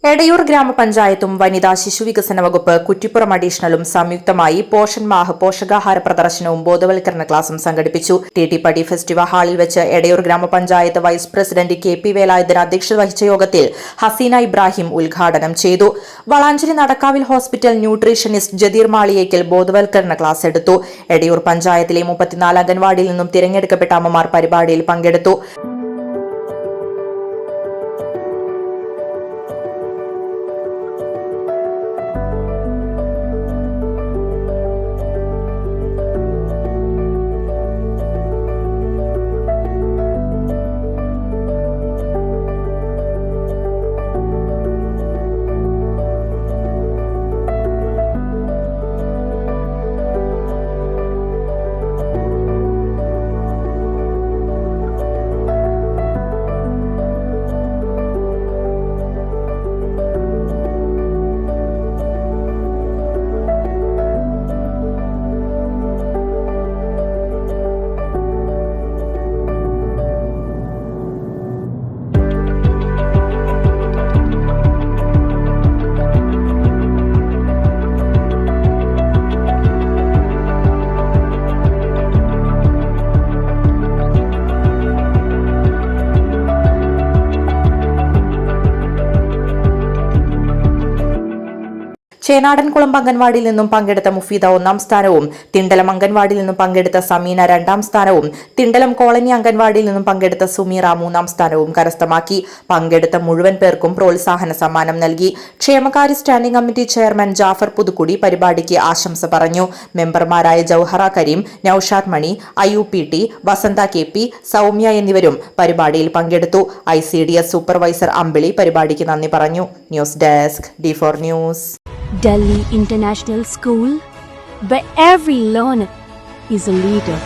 എടയൂർ ഗ്രാമപഞ്ചായത്തും വനിതാ ശിശുവികസന വകുപ്പ് കുറ്റിപ്പുറം അഡീഷണലും സംയുക്തമായി പോഷൺ മാഹ് പോഷകാഹാര പ്രദർശനവും ബോധവൽക്കരണ ക്ലാസും സംഘടിപ്പിച്ചു. ടി പടി ഫെസ്റ്റിവൽ ഹാളിൽ വെച്ച് എടയൂർ ഗ്രാമപഞ്ചായത്ത് വൈസ് പ്രസിഡന്റ് KP വേലായുധൻ അധ്യക്ഷത വഹിച്ച യോഗത്തിൽ ഹസീന ഇബ്രാഹിം ഉദ്ഘാടനം ചെയ്തു. വളാഞ്ചേരി നടക്കാവിൽ ഹോസ്പിറ്റൽ ന്യൂട്രീഷനിസ്റ്റ് ജദീർ മാളിയേക്കൽ ബോധവൽക്കരണ ക്ലാസ് എടുത്തു. എടയൂർ പഞ്ചായത്തിലെ 34 അംഗൻവാടിയിൽ നിന്നും തിരഞ്ഞെടുക്കപ്പെട്ട അമ്മമാർ പരിപാടിയിൽ പങ്കെടുത്തു. ചേനാടൻകുളം അംഗൻവാടിയിൽ നിന്നും പങ്കെടുത്ത മുഫീദ 1ാം സ്ഥാനവും, തിണ്ടലം അംഗൻവാടിയിൽ നിന്നും പങ്കെടുത്ത സമീന 2ാം സ്ഥാനവും, തിണ്ടലം കോളനി അംഗൻവാടിയിൽ നിന്നും പങ്കെടുത്ത സുമീറ 3ാം സ്ഥാനവും കരസ്ഥമാക്കി. പങ്കെടുത്ത മുഴുവൻ പേർക്കും പ്രോത്സാഹന സമ്മാനം നൽകി. ക്ഷേമകാര്യ standing committee chairman Jafar Puthukkudi പരിപാടിക്ക് ആശംസ പറഞ്ഞു. മെമ്പർമാരായ ജൌഹറ കരീം, നൌഷാദ് മണി, IUPT, വസന്ത KP, സൗമ്യ എന്നിവരും പരിപാടിയിൽ പങ്കെടുത്തു. ICDS സൂപ്പർവൈസർ അമ്പിളി പരിപാടിക്ക് നന്ദി പറഞ്ഞു. News desk D4 news. Delhi International School, where every learner is a leader.